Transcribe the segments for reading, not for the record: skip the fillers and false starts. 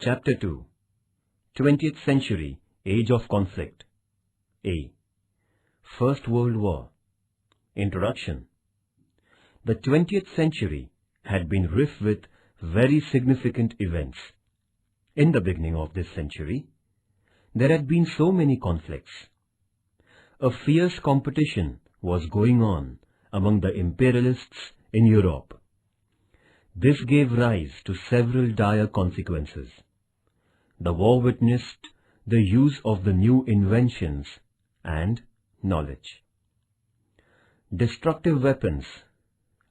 Chapter 2 20th Century Age of Conflict. A. First World War. Introduction. The 20th century had been rife with very significant events. In the beginning of this century, there had been so many conflicts. A fierce competition was going on among the imperialists in Europe. This gave rise to several dire consequences. The war witnessed the use of the new inventions and knowledge. Destructive weapons,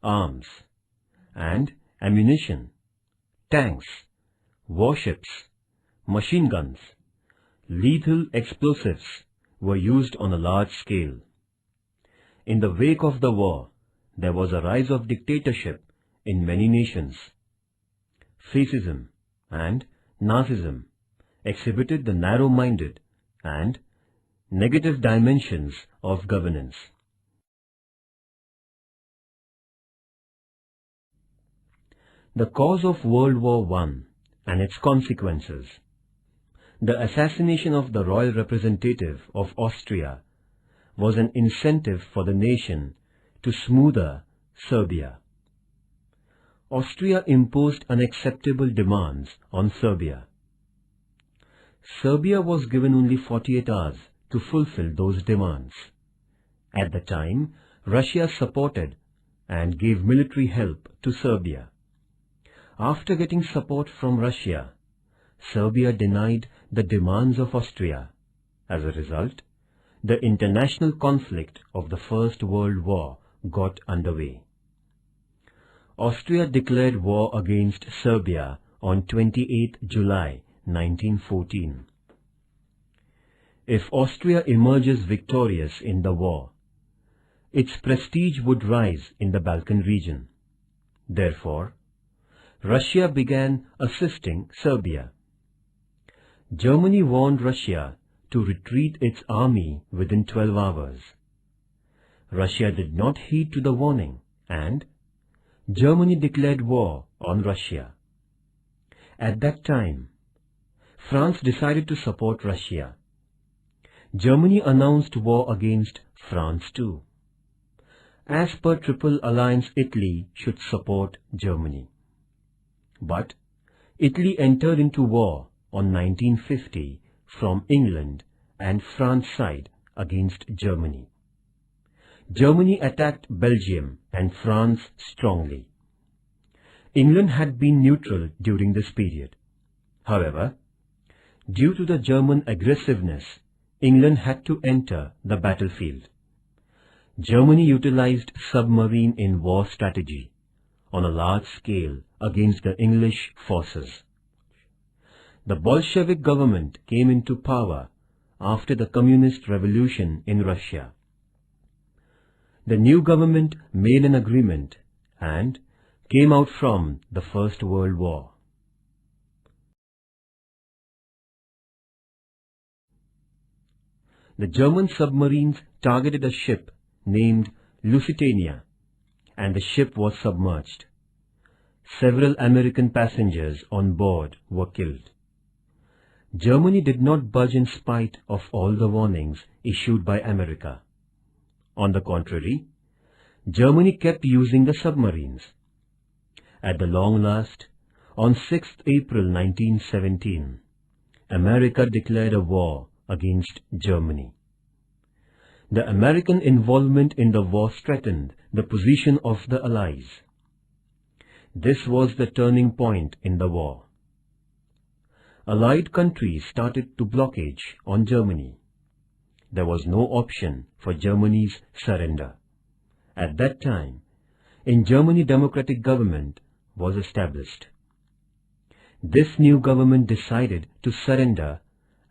arms, and ammunition, tanks, warships, machine guns, lethal explosives were used on a large scale. In the wake of the war, there was a rise of dictatorship in many nations. Fascism and Nazism exhibited the narrow-minded and negative dimensions of governance. The cause of World War I and its consequences. The assassination of the royal representative of Austria was an incentive for the nation to smoother Serbia. Austria imposed unacceptable demands on Serbia. Serbia was given only 48 hours to fulfill those demands. At the time, Russia supported and gave military help to Serbia. After getting support from Russia, Serbia denied the demands of Austria. As a result, the international conflict of the First World War got underway. Austria declared war against Serbia on 28 July 1914. If Austria emerges victorious in the war, its prestige would rise in the Balkan region. Therefore, Russia began assisting Serbia. Germany warned Russia to retreat its army within 12 hours. Russia did not heed to the warning, and Germany declared war on Russia. At that time, France decided to support Russia. Germany announced war against France too. As per Triple Alliance, Italy should support Germany. But Italy entered into war on 1950 from England and France side against Germany. Germany attacked Belgium and France strongly. England had been neutral during this period. However, due to the German aggressiveness, England had to enter the battlefield. Germany utilized submarine-in-war strategy on a large scale against the English forces. The Bolshevik government came into power after the Communist Revolution in Russia. The new government made an agreement and came out from the First World War. The German submarines targeted a ship named Lusitania, and the ship was submerged. Several American passengers on board were killed. Germany did not budge in spite of all the warnings issued by America. On the contrary, Germany kept using the submarines. At the long last, on 6th April 1917, America declared a war against Germany. The American involvement in the war strengthened the position of the Allies. This was the turning point in the war. Allied countries started to blockade on Germany. There was no option for Germany's surrender. At that time, in Germany, democratic government was established. This new government decided to surrender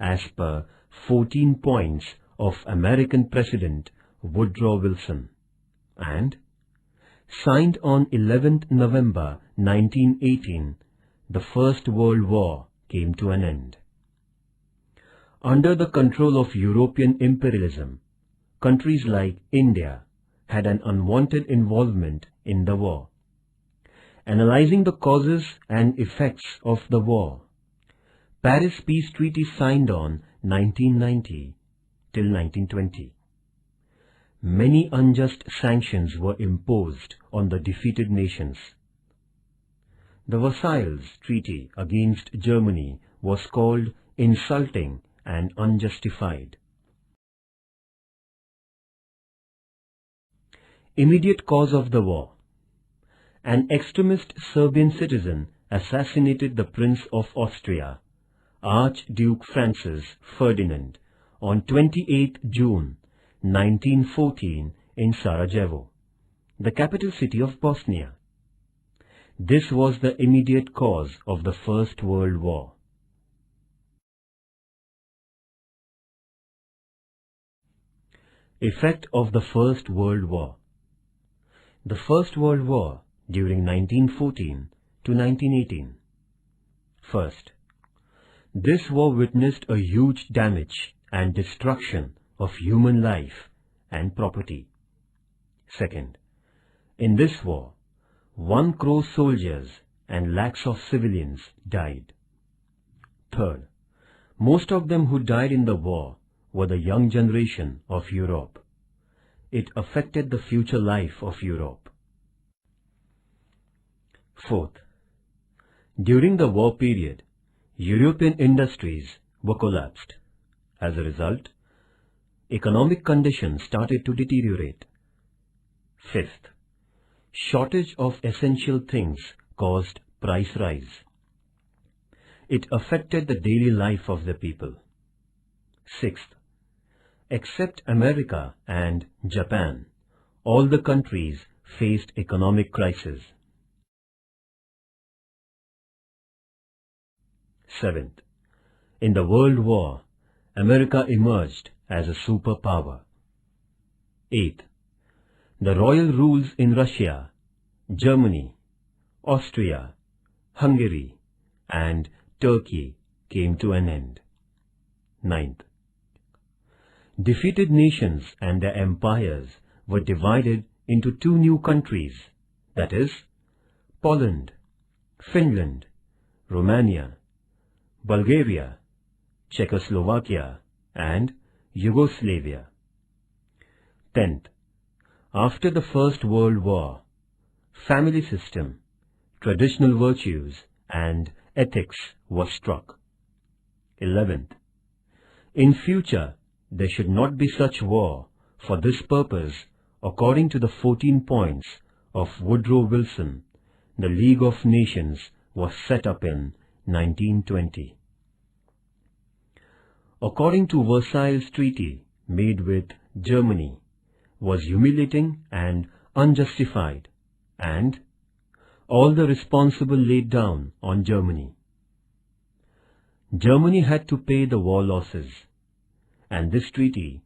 as per 14 points of American President Woodrow Wilson, and signed on 11th November 1918, the First World War came to an end. Under the control of European imperialism, countries like India had an unwanted involvement in the war. Analyzing the causes and effects of the war, Paris Peace Treaty signed on 1990 till 1920. Many unjust sanctions were imposed on the defeated nations. The Versailles Treaty against Germany was called insulting and unjustified. Immediate cause of the war. An extremist Serbian citizen assassinated the Prince of Austria, Archduke Francis Ferdinand, on 28 June 1914 in Sarajevo, the capital city of Bosnia. This was the immediate cause of the First World War. Effect of the First World War. The First World War during 1914 to 1918. First, this war witnessed a huge damage and destruction of human life and property. Second, in this war, 1 crore soldiers and lakhs of civilians died. Third, most of them who died in the war were the young generation of Europe. It affected the future life of Europe. Fourth, during the war period, European industries were collapsed. As a result, economic conditions started to deteriorate. Fifth, shortage of essential things caused price rise. It affected the daily life of the people. Sixth, except America and Japan, all the countries faced economic crisis. Seventh, in the World War, America emerged as a superpower. Eighth, the royal rules in Russia, Germany, Austria, Hungary, and Turkey came to an end. Ninth, defeated nations and their empires were divided into 2 new countries, that is, Poland, Finland, Romania, Bulgaria, Czechoslovakia, and Yugoslavia. 10th, after the First World War, family system, traditional virtues, and ethics were struck. 11th, in future, there should not be such war. For this purpose, according to the 14 points of Woodrow Wilson, the League of Nations was set up in 1920. According to Versailles Treaty made with Germany, was humiliating and unjustified, and all the responsible laid down on Germany. Germany had to pay the war losses, and this treaty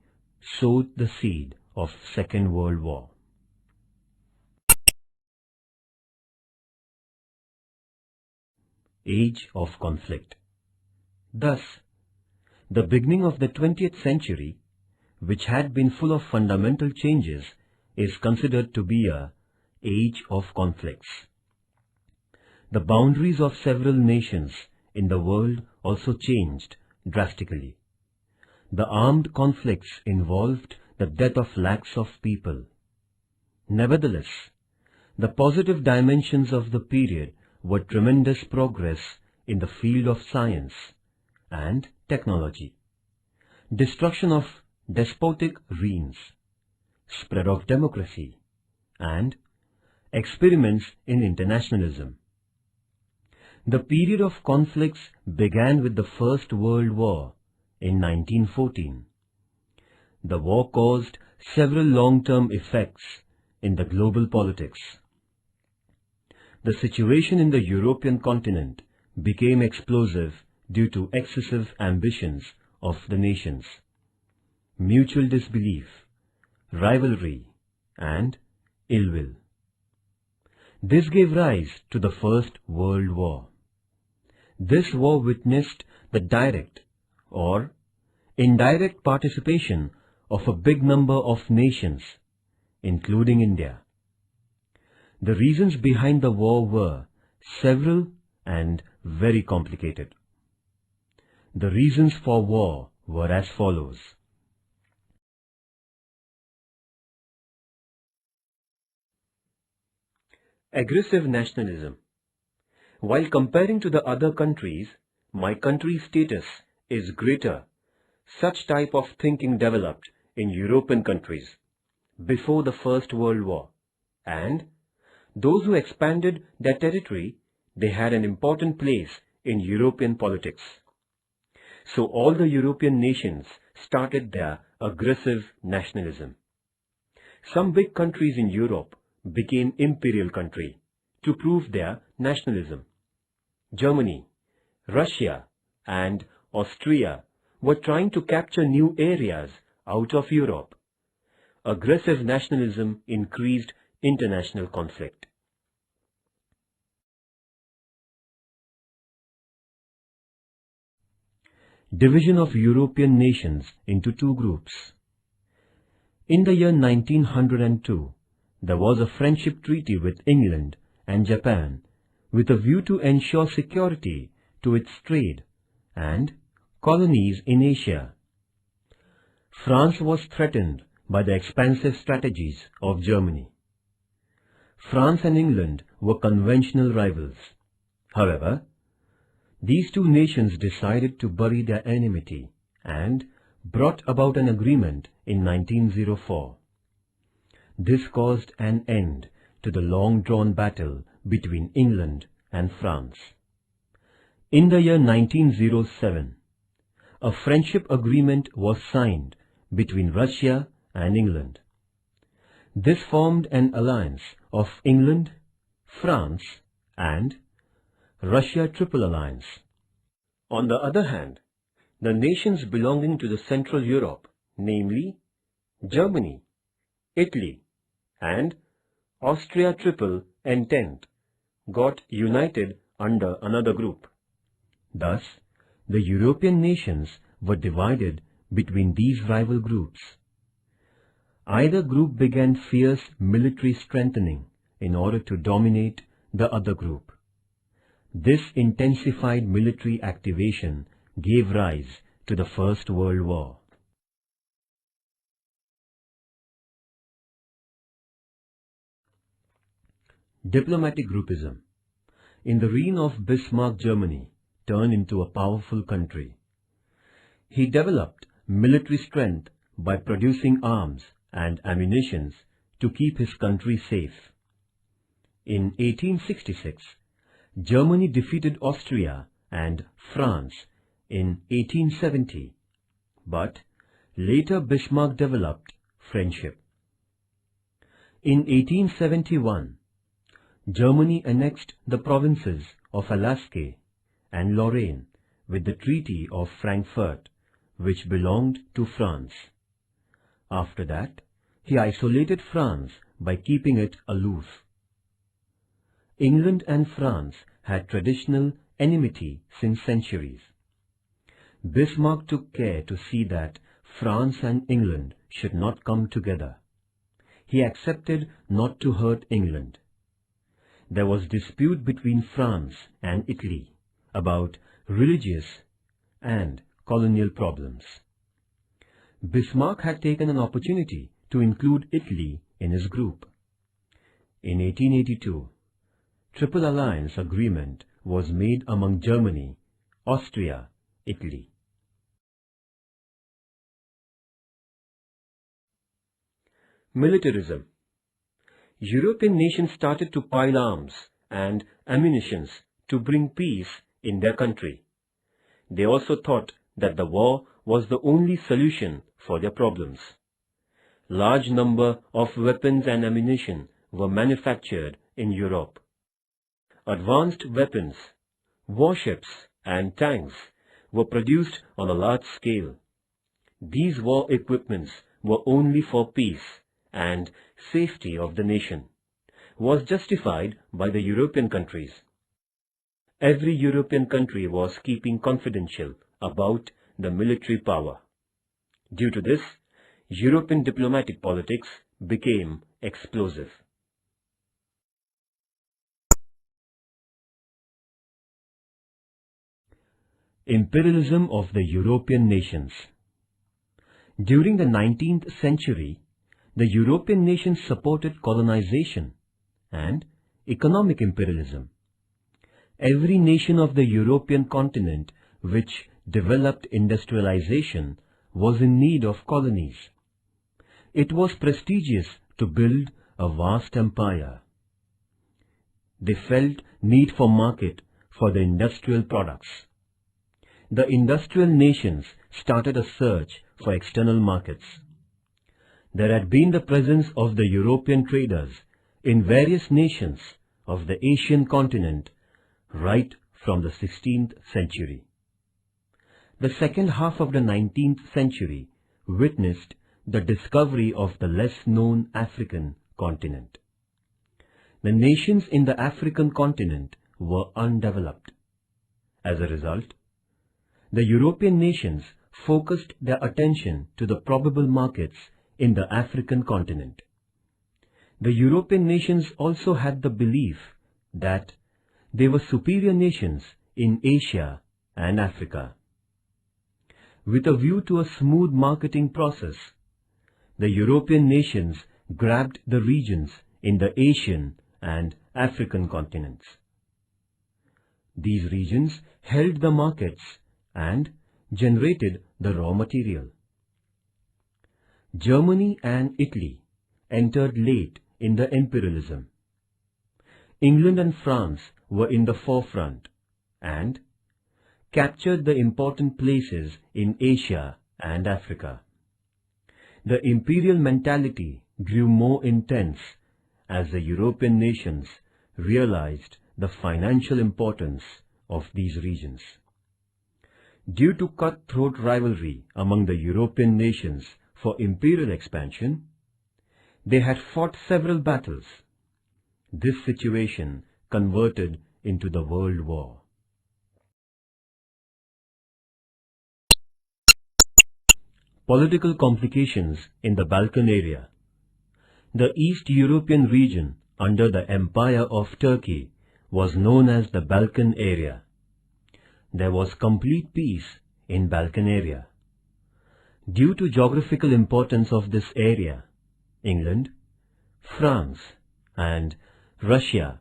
sowed the seed of Second World War. Age of conflict. Thus, the beginning of the 20th century, which had been full of fundamental changes, is considered to be a age of conflicts. The boundaries of several nations in the world also changed drastically. The armed conflicts involved the death of lakhs of people. Nevertheless, the positive dimensions of the period were tremendous progress in the field of science and technology, destruction of despotic reigns, spread of democracy, and experiments in internationalism. The period of conflicts began with the First World War in 1914. The war caused several long-term effects in the global politics. The situation in the European continent became explosive due to excessive ambitions of the nations, mutual disbelief, rivalry, and ill will. This gave rise to the First World War. This war witnessed the direct or indirect participation of a big number of nations, including India. The reasons behind the war were several and very complicated. The reasons for war were as follows. Aggressive nationalism. While comparing to the other countries, my country's status is greater. Such type of thinking developed in European countries before the First World War, and those who expanded their territory, they had an important place in European politics. So all the European nations started their aggressive nationalism. Some big countries in Europe became imperial country to prove their nationalism. Germany, Russia and Austria were trying to capture new areas out of Europe. Aggressive nationalism increased international conflict. Division of European nations into two groups. In the year 1902, there was a friendship treaty with England and Japan with a view to ensure security to its trade and colonies in Asia. France was threatened by the expansive strategies of Germany. France and England were conventional rivals. However, these two nations decided to bury their enmity and brought about an agreement in 1904. This caused an end to the long-drawn battle between England and France. In the year 1907, a friendship agreement was signed between Russia and England. This formed an alliance of England, France and Russia Triple Alliance. On the other hand, the nations belonging to the Central Europe, namely Germany, Italy and Austria Triple Entente, got united under another group. Thus, the European nations were divided between these rival groups. Either group began fierce military strengthening in order to dominate the other group. This intensified military activation gave rise to the First World War. Diplomatic groupism. In the reign of Bismarck, Germany turned into a powerful country. He developed military strength by producing arms and ammunition to keep his country safe. In 1866, Germany defeated Austria and France in 1870, but later Bismarck developed friendship. In 1871, Germany annexed the provinces of Alaska and Lorraine with the Treaty of Frankfurt, which belonged to France. After that, he isolated France by keeping it aloof. England and France had traditional enmity since centuries. Bismarck took care to see that France and England should not come together. He accepted not to hurt England. There was dispute between France and Italy about religious and colonial problems. Bismarck had taken an opportunity to include Italy in his group. In 1882, Triple Alliance Agreement was made among Germany, Austria, Italy. Militarism. European nations started to pile arms and ammunition to bring peace in their country. They also thought that the war was the only solution for their problems. Large number of weapons and ammunition were manufactured in Europe. Advanced weapons, warships and tanks were produced on a large scale. These war equipments were only for peace and safety of the nation, was justified by the European countries. Every European country was keeping confidential about the military power. Due to this, European diplomatic politics became explosive. Imperialism of the European nations. During the 19th century, the European nations supported colonization and economic imperialism. Every nation of the European continent which developed industrialization was in need of colonies. It was prestigious to build a vast empire. They felt need for market for the industrial products. The industrial nations started a search for external markets. There had been the presence of the European traders in various nations of the Asian continent right from the 16th century. The second half of the 19th century witnessed the discovery of the less-known African continent. The nations in the African continent were undeveloped. As a result, the European nations focused their attention to the probable markets in the African continent. The European nations also had the belief that they were superior nations in Asia and Africa. With a view to a smooth marketing process, the European nations grabbed the regions in the Asian and African continents. These regions held the markets and generated the raw material. Germany and Italy entered late in the imperialism. England and France were in the forefront and captured the important places in Asia and Africa. The imperial mentality grew more intense as the European nations realized the financial importance of these regions. Due to cutthroat rivalry among the European nations for imperial expansion, they had fought several battles. This situation converted into the World War. Political complications in the Balkan area. The East European region under the Empire of Turkey was known as the Balkan area. There was complete peace in Balkan area. Due to geographical importance of this area, England, France and Russia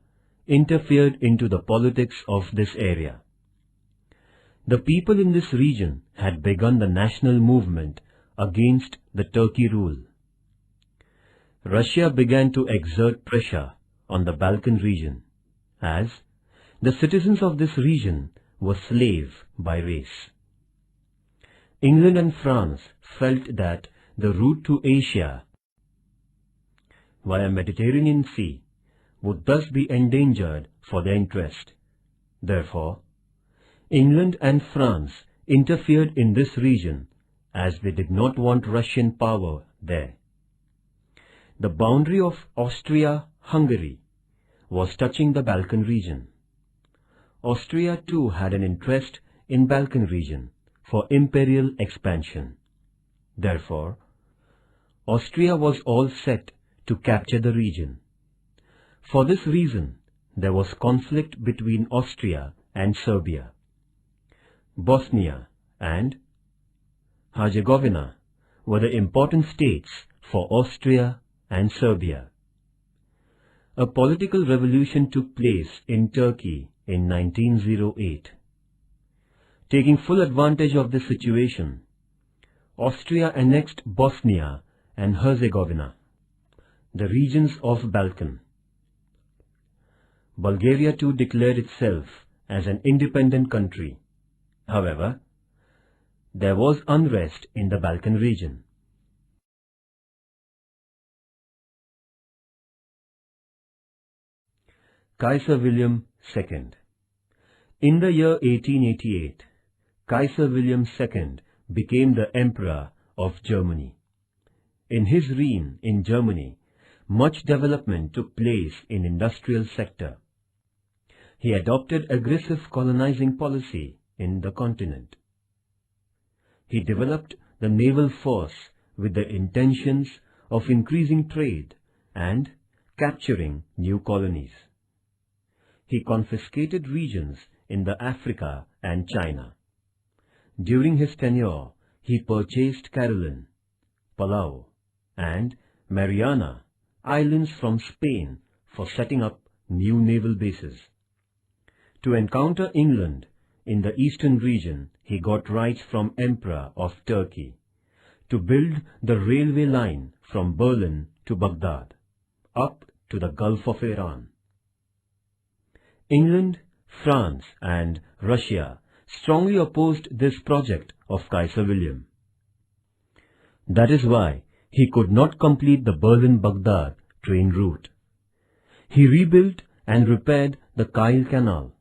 interfered into the politics of this area. The people in this region had begun the national movement against the Turkey rule. Russia began to exert pressure on the Balkan region, as the citizens of this region were slaves by race. England and France felt that the route to Asia via Mediterranean Sea would thus be endangered for their interest. Therefore, England and France interfered in this region as they did not want Russian power there. The boundary of Austria-Hungary was touching the Balkan region. Austria too had an interest in Balkan region for imperial expansion. Therefore, Austria was all set to capture the region. For this reason, there was conflict between Austria and Serbia. Bosnia and Herzegovina were the important states for Austria and Serbia. A political revolution took place in Turkey in 1908. Taking full advantage of this situation, Austria annexed Bosnia and Herzegovina, the regions of Balkan. Bulgaria too declared itself as an independent country. However, there was unrest in the Balkan region. Kaiser William II. In the year 1888, Kaiser William II became the Emperor of Germany. In his reign in Germany, much development took place in industrial sector. He adopted aggressive colonizing policy in the continent. He developed the naval force with the intentions of increasing trade and capturing new colonies. He confiscated regions in the Africa and China. During his tenure, he purchased Caroline, Palau, and Mariana Islands from Spain for setting up new naval bases. To encounter England in the eastern region, he got rights from Emperor of Turkey to build the railway line from Berlin to Baghdad, up to the Gulf of Iran. England, France, and Russia strongly opposed this project of Kaiser William. That is why he could not complete the Berlin-Baghdad train route. He rebuilt and repaired the Kiel Canal,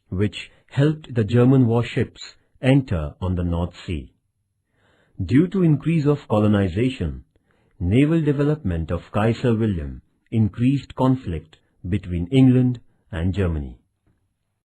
which helped the German warships enter on the North Sea. Due to increase of colonization, naval development of Kaiser William increased conflict between England and Germany.